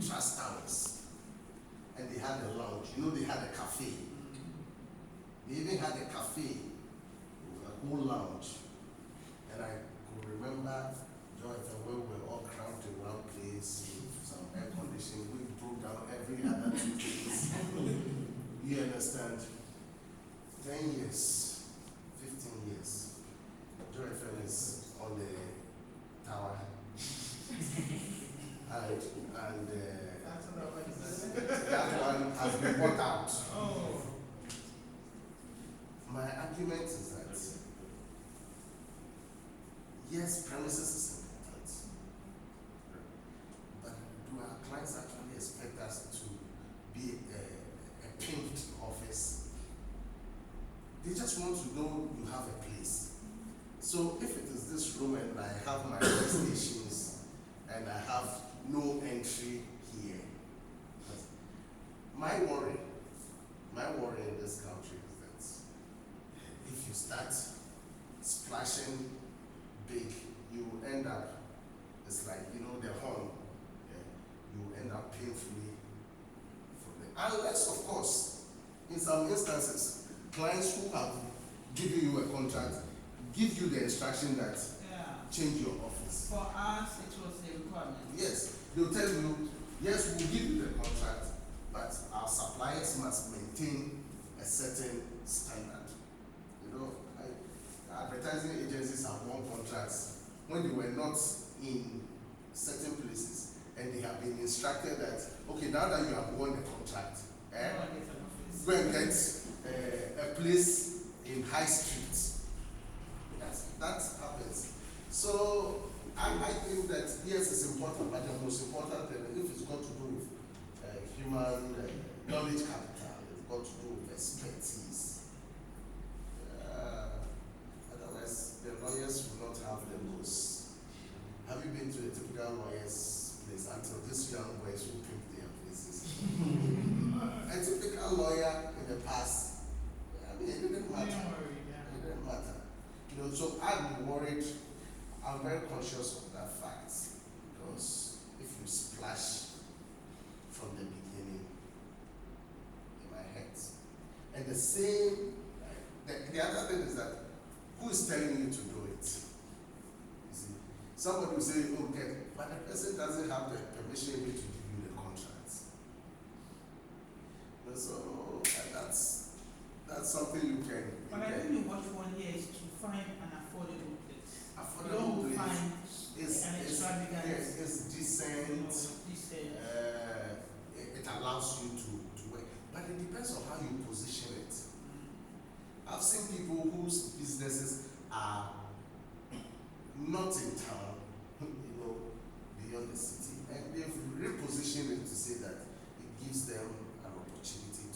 Trust Towers. And they had a lounge. You know, they had a cafe. They even had a cafe, a whole lounge. And I could remember, Jonathan, when we were all cramped in one place with some air conditioning, we broke down every other 2 days. You understand? 10 years, 15 years. Jonathan is on the tower. and that one has been bought out. Oh. My argument is that yes, premises is important, but do our clients actually expect us to be a pimped office? They just want to know you have a place. So if it is this room and I have my workstations and I have no entry here, my worry in this country is that if you start splashing big, you will end up, it's like, you know, the horn, you will end up painfully from it. Unless, of course, in some instances, clients who have given you a contract give you the instruction that change your office. For us, it was a requirement. Yes, they'll tell you, yes, we'll give you the contract, but our suppliers must maintain a certain standard. You know, advertising agencies have won contracts when they were not in certain places, and they have been instructed that, okay, now that you have won the contract, go and get a place in High Street. That happens. So I think that yes, it's important, but the most important thing, if it's got to do with human knowledge capital, it's got to do with expertise. Otherwise, the lawyers will not have the most. Have you been to a typical lawyer's place until these young boys will pick their places? A typical lawyer in the past, I mean, it didn't matter. It didn't matter. You know, so I'm worried. I'm very conscious of that fact, because if you splash from the beginning, it might hurt. And the same, the other thing is that who is telling you to do it? You see, somebody will say, okay, but the person doesn't have the permission to give you the contract. And so that's something you can. But I think the watch one here is to find an affordable place. Affordable place. Find It's extravagant. Yes, it's decent. You know, decent. It allows you to work, but it depends on how you position it. I've seen people whose businesses are not in town, you know, beyond the city, and they've repositioned it to say that it gives them an opportunity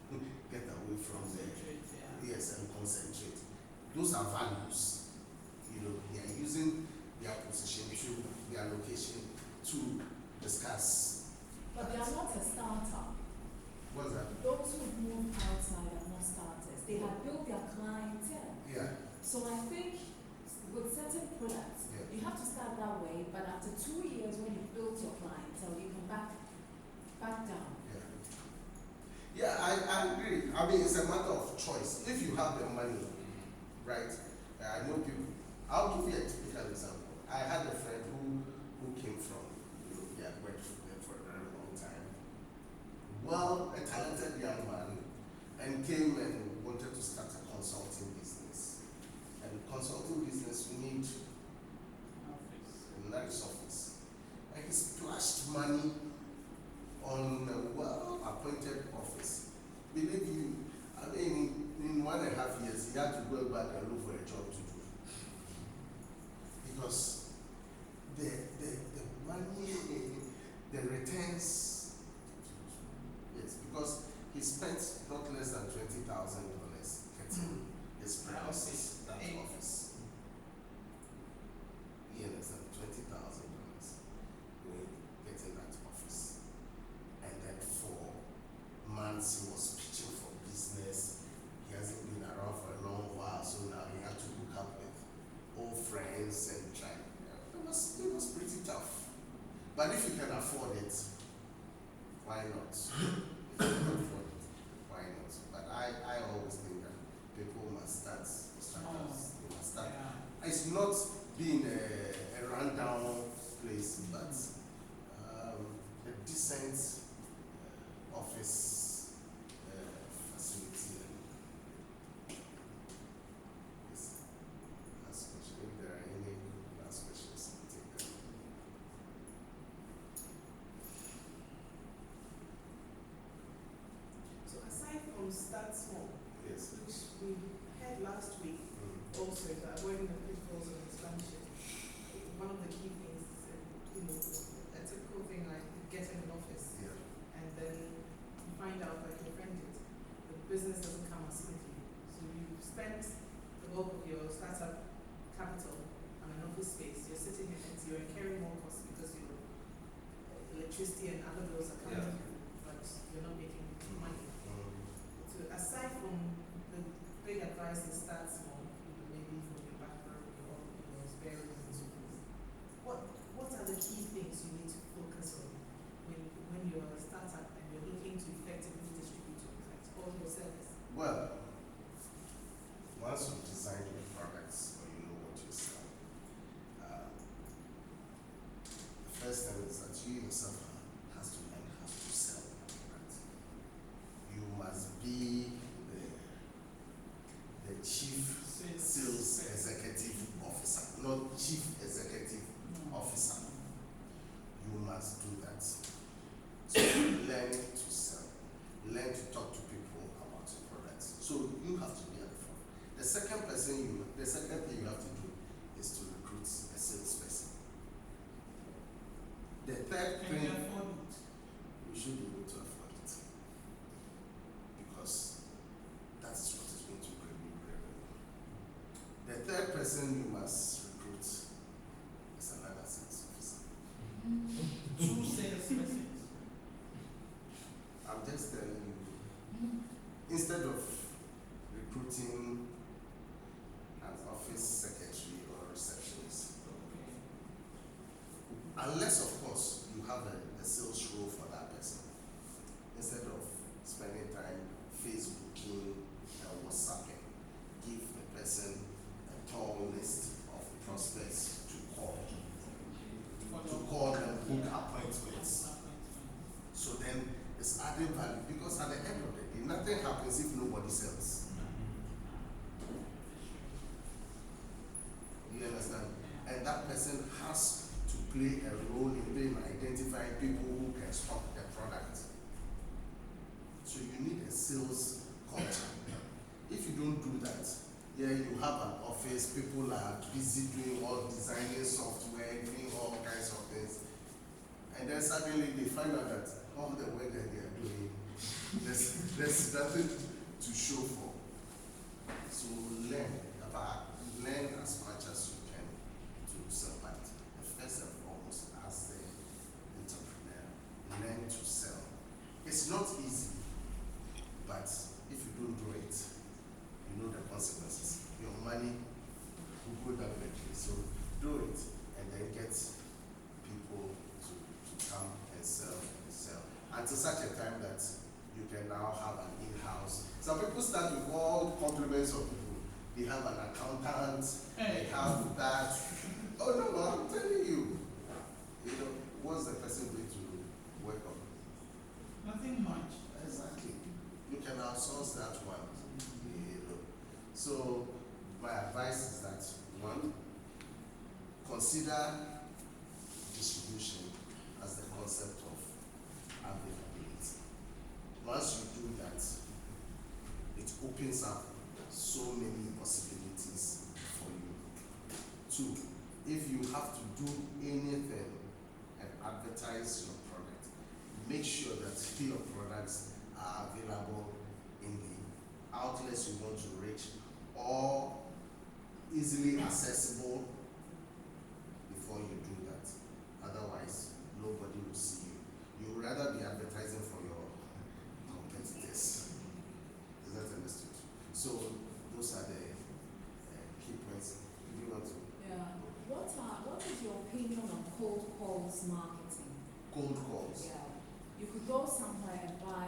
to get away from the yes and concentrate. Those are values. You know, they are using their position to their location to discuss. But they are not a startup. What's that? Those who move outside are not starters. They have built their clientele. Yeah. So I think with certain products, you have to start that way, but after 2 years when you build your clientele, you can back down. Yeah, I agree. I mean, it's a matter of choice. If you have the money, right? I know people. I'll give you a typical example. I had a friend who came from, you know, he had worked for a very long time. Well, a talented young man, and came and wanted to start a consulting business. And consulting business, you need a nice office. And he splashed money on a well-appointed office. Believe you, I mean, in 1.5 years, he had to go back and look for a job to do. Because the money, the returns, yes, because he spent not less than $20,000 getting his premises, that office. He understand $20,000 getting that office. And then for months he was pitching for business. He hasn't been around for a long while, so now he had to hook up with old friends and try why not? If you can afford it, why not? But I always think that people must start, they must start. Yeah. It's not being a rundown place, but a decent office facility. And yes, last question. If there are any last questions, I'll take them. So aside from start small, Yes. which we had last week, also that avoiding the pitfalls of expansion, one of the key things is, a typical thing like getting an office Yeah. and then you find out, like your friend did, the business doesn't come as quickly. So you've spent the bulk of your startup capital on an office space, you're sitting in it, you're incurring more costs because your electricity and other bills are coming Yeah. through, but you're not making money. Mm. So aside from the big advice is start small, maybe from your background, your experience and so forth. What are the key things you need to focus on when you're a startup and you're looking to effectively distribute your products or your service? Well, once you've designed your products or you know what you sell, the first thing is that you yourself has to learn how to sell your product. You must be the chief sales executive officer, not chief executive officer. You must do that. So learn to sell, learn to talk to people about your products. So you have to be at the front. The second thing you have to do is to recruit a salesperson. The third Can you thing, afford it? you should be able to afford it, because that is what is going to bring you revenue. The third person you must recruit is another sales officer. Two salespersons. I'm just telling you, instead of recruiting an office secretary or receptionist, unless of course you have a sales role for that person, instead of spending time Facebooking and WhatsApping, give the person a tall list of prospects to call and book appointments. So then it's adding value, because at the end of the day, nothing happens if nobody sells. You understand? And that person has to play a role in identifying people who can stock the product. So you need a sales culture. If you don't do that, you have an office, people are busy doing all designing software, doing all kinds of things. And then suddenly they find out that all the work that they are doing, there's nothing to show for. So learn as much as you can to sell. But first and foremost, as the entrepreneur, learn to sell. It's not easy, but if you don't do it, you know the consequences. Your money will go down quickly. So do it, and then get people to come and sell. Until such a time that you can now have an in-house. Some people start with all compliments of people. They have an accountant, they have that. Oh no, I'm telling you. What's the person going to work on? Nothing much. Exactly. You can outsource that one. So my advice is that, one, consider distribution as the concept of availability. Once you do that, it opens up so many possibilities for you. Two, if you have to do anything and advertise your product, make sure that your products are available in the outlets you want to reach or easily accessible before you do that. Otherwise, nobody will see you. You would rather be advertising for your competitors. Is that understood? So those are the key points. Do you want to? Yeah. What is your opinion on cold calls marketing? Cold calls. Yeah. You could go somewhere and buy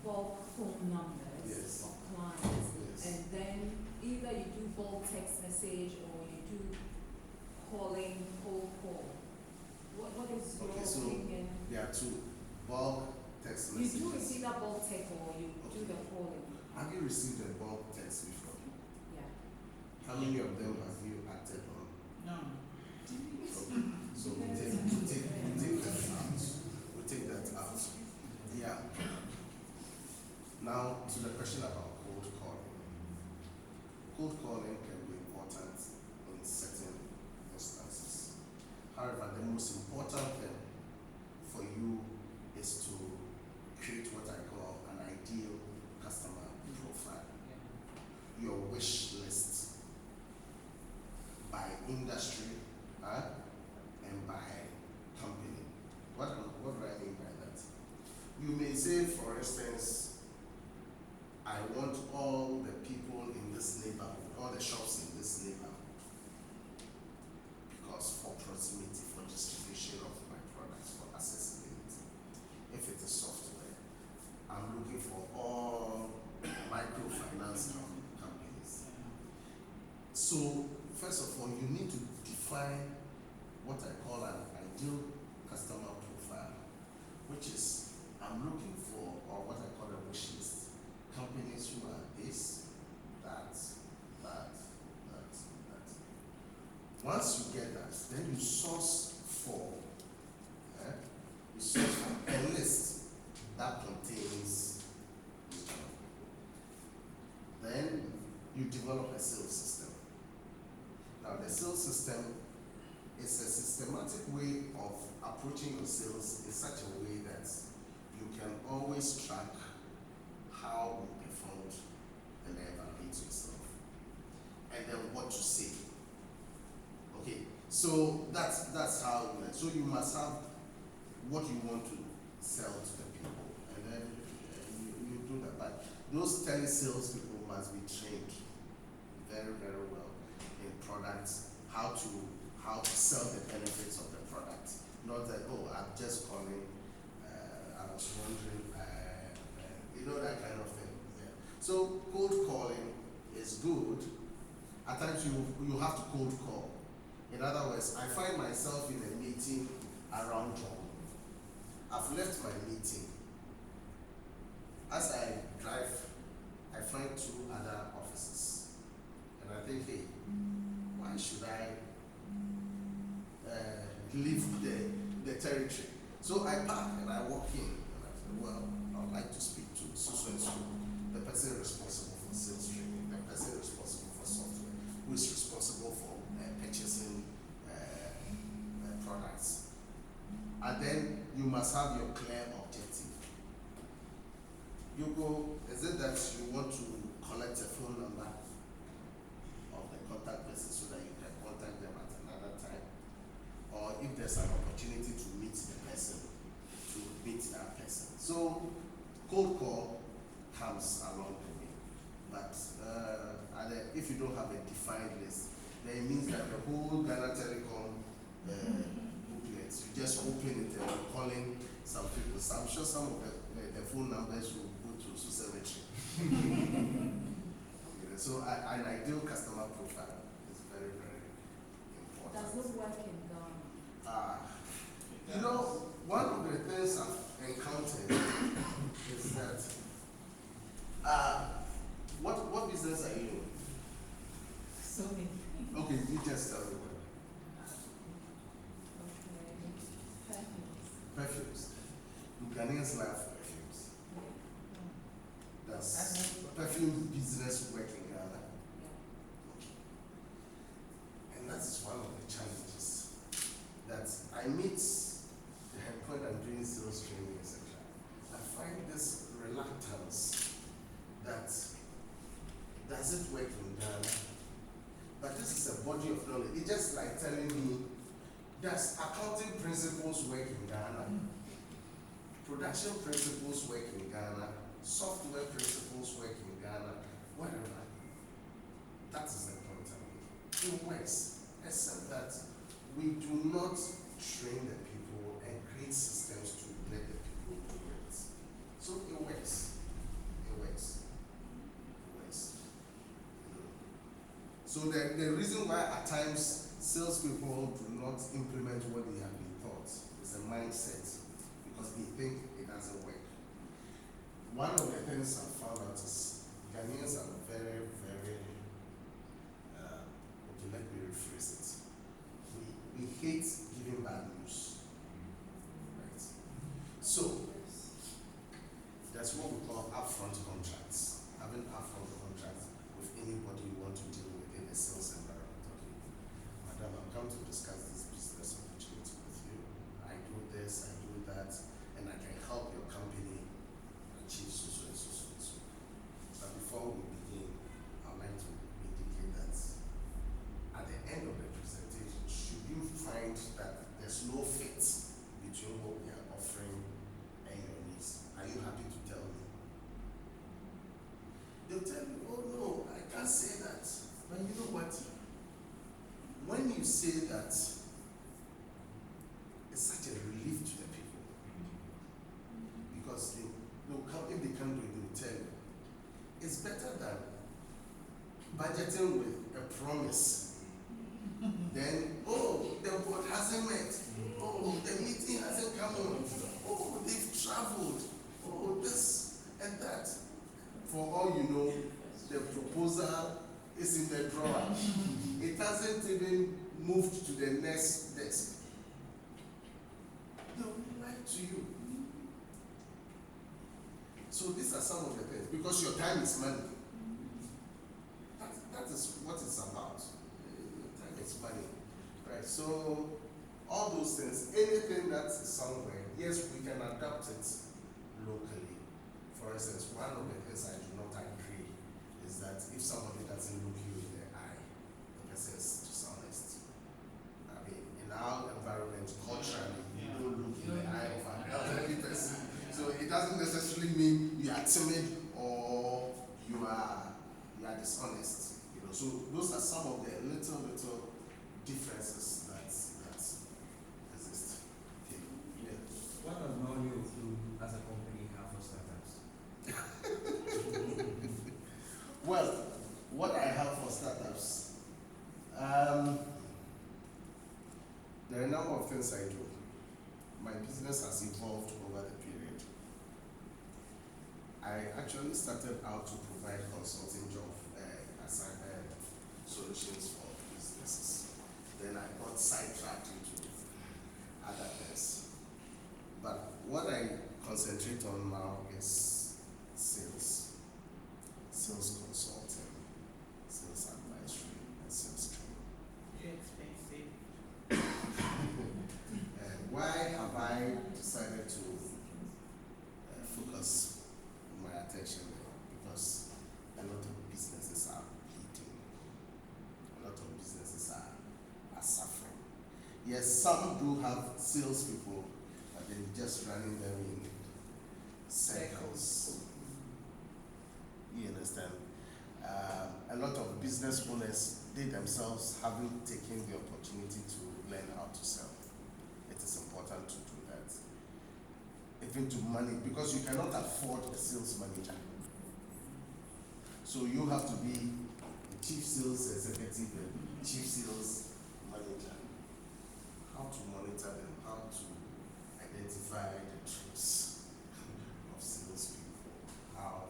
bulk phone numbers Yes. of clients, Yes. and then either you do bulk text message or you do calling, cold call. What is your Okay, so opinion? There are two. Bulk text You messages. do receive that bulk text or you do the calling. Have you received a bulk text before? Yeah. How many of them have you acted on? No. Okay. So we take that out. We take that out. Yeah. Now to the question about cold calling. Cold calling can be important in certain instances. However, the most important thing for you is to create what I call an ideal customer profile. Your wish list by industry and by company. What do I mean by that? You may say, for instance, I want all the people in this neighborhood, all the shops in this neighborhood, because for proximity, for distribution of my products, for accessibility. If it is software, I'm looking for all microfinance companies. So, first of all, you need to define what I call an ideal customer profile, which is I'm looking for, or what I call a wish list, companies who are this, that. Once you get that, then you source for a list that contains each one. Then you develop a sales system. Now the sales system is a systematic way of approaching your sales in such a way that you can always track how you performed and then evaluate yourself. And then what to say. Okay, so that's how so you must have what you want to sell to the people, and then you do that. But those telesales people must be trained very, very well in products, how to sell the benefits of the product. Not that, oh, I'm just calling, I was wondering, that kind of thing. Yeah. So cold calling is good. At times you have to cold call. In other words, I find myself in a meeting around job. I've left my meeting. As I drive, I find two other offices. And I think, hey, why should I leave the territory? So I park and I walk in and I say, well, I would like to speak to so and so, the person responsible for sales training, the person responsible for software, who is responsible for purchasing products. And then you must have your clear objective. You go, is it that you want to collect a phone number of the contact person so that you can contact them at another time? Or if there's an opportunity to meet the person, to meet that person. So cold call comes along the way. But if you don't have a defined list, then it means that the whole Ghana Telecom booklet, you just open it and you're calling some people. So I'm sure some of the phone numbers will go to cemetery. So an ideal customer profile is very, very important. Does this work in Ghana? One of the things I've encountered is that what business are you in? So many. Okay, you just tell me what. Okay. Perfumes. Ghanaians love perfumes. Does perfume business work in Ghana? And that's one of the challenges that I meet when I'm doing sales training, etc. I find this reluctance that does it work in Ghana? But this is a body of knowledge. It's just like telling me, does accounting principles work in Ghana? Production principles work in Ghana? Software principles work in Ghana? Whatever. That is the point I'm making. It works, except that we do not train the people and create systems to So the reason why at times salespeople do not implement what they have been taught is a mindset because they think it doesn't work. One of the things I found out is Ghanaians are very, very, okay, let me rephrase it. We hate giving bad news, right? So, that's what we call upfront contracts. Having upfront contracts with anybody you want to deal with in a sales environment. Okay, madam, I've come to discuss this business opportunity with you. I do this, I do that, and I can help your company achieve so and so and so. But before we begin, I'd like to indicate that at the end of the presentation, should you find that there's no fit between what we are offering and your needs, are you happy to tell me? They'll tell you, oh no, I can't say that. But you know what? When you say that, it's such a relief to the people. Because they'll come, if they can't do it, they'll tell you. It's better than budgeting with a promise. Then, oh, the board hasn't met. Oh, the meeting hasn't come on. Oh, they've traveled. Oh, this and that. For all you know, the proposal is in the drawer. It hasn't even moved to the next desk. They'll lie to you. So these are some of the things, because your time is money. That is what it's about. Your time is money. Right? So all those things, anything that's somewhere, yes, we can adapt it locally. For instance, one of the things I do not agree is that if somebody doesn't look you in the eye, the person is dishonest. I mean, in our environment, culturally, you don't look in the eye of an elderly person. So it doesn't necessarily mean you are timid or you are dishonest. You know, so those are some of the little differences that exist. Okay. Yeah. What does Mario do as a company have for startups? Well, what I have for startups, there are a number of things I do. My business has evolved over the period. I actually started out to provide consulting solutions for businesses. Then I got sidetracked into other things. But what I concentrate on now is sales consulting, sales advisory, and sales training. Expensive. Why have I decided to focus my attention there? Because a lot of businesses are bleeding. A lot of businesses are suffering. Yes, some do have salespeople, but they're just running them in circles. You understand? A lot of business owners, they themselves haven't taken the opportunity to learn how to sell. It is important to do that. Even to manage, because you cannot afford a sales manager. So you have to be the chief sales executive and chief sales manager. How to monitor them, how to identify the traits of salespeople, how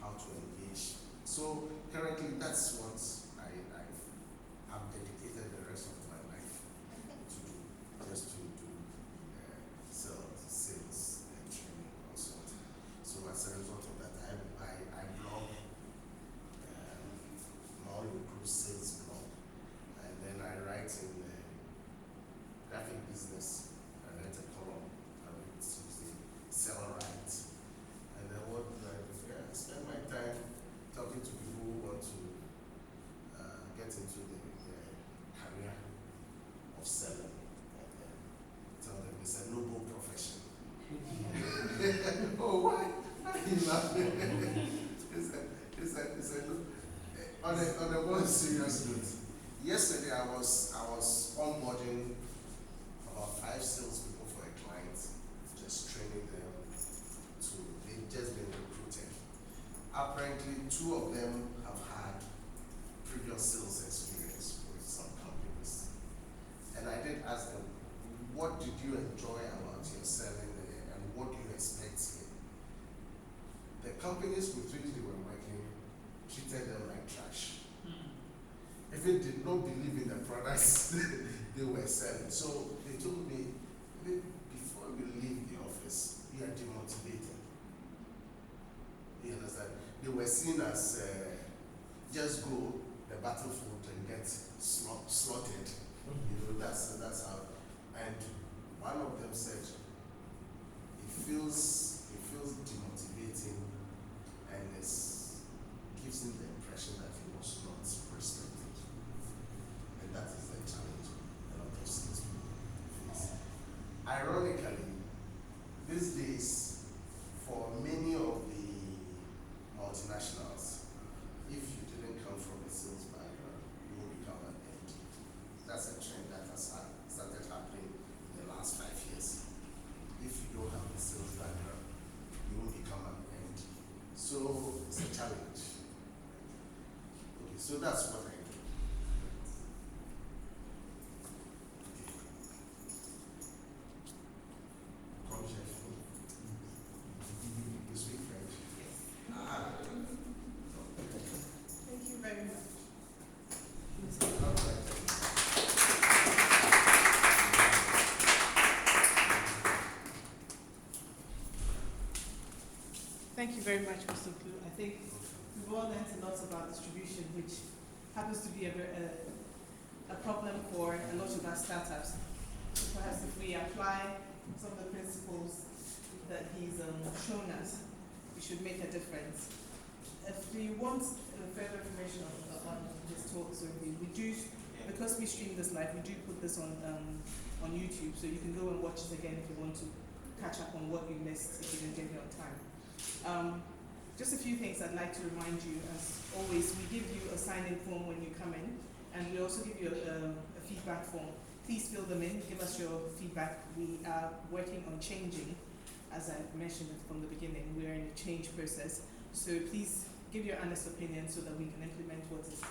to engage. So currently that's what I've dedicated the rest of my life to do, just to do sales and training consulting. So as a result of that, I blog, Mario Cruz Sales blog, and then I write in graphic business. I write a column, I write sell right, and then what do I do? I spend my time talking to people who want to get into the career of selling, and tell them it's a noble profession. Oh, why? Why are you laughing? It's a on a more serious note. Yesterday I was onboarding about 5 salespeople for a client, just training them they've just been recruited. Apparently 2 of them have had previous sales experience with some companies. And I did ask them, what did you enjoy about your selling and what do you expect here? The companies with which they were working treated them like trash. Even did not believe in the products they were selling. So they told me, before you leave the office, you are demotivated. You understand? They were seen as just go the battlefield and get slaughtered. You know, that's how. And one of them said, it feels demotivating, and it gives him the impression that he was not respected. And that is the challenge a lot of salespeople face. Ironically, these days, for many of the multinationals, if you didn't come from a sales background, you will become an MD. That's a trend that has started happening in the last 5 years. If you don't have a sales background, you will become an MD. So it's a challenge. Okay, so that's what I do. Comme chef. You speak French? Ah. Thank you very much. All right. Thank you very much, Mr. Klu. I think we've all learned a lot about distribution, which happens to be a problem for a lot of our startups. Perhaps if we apply some of the principles that he's shown us, we should make a difference. If you want further information on his talks, so we do, because we stream this live, we do put this on YouTube, so you can go and watch it again if you want to catch up on what you missed if you didn't get here on time. Just a few things I'd like to remind you. As always, we give you a sign-in form when you come in, and we also give you a feedback form. Please fill them in, give us your feedback. We are working on changing, as I mentioned from the beginning. We are in a change process, so please give your honest opinion so that we can implement what is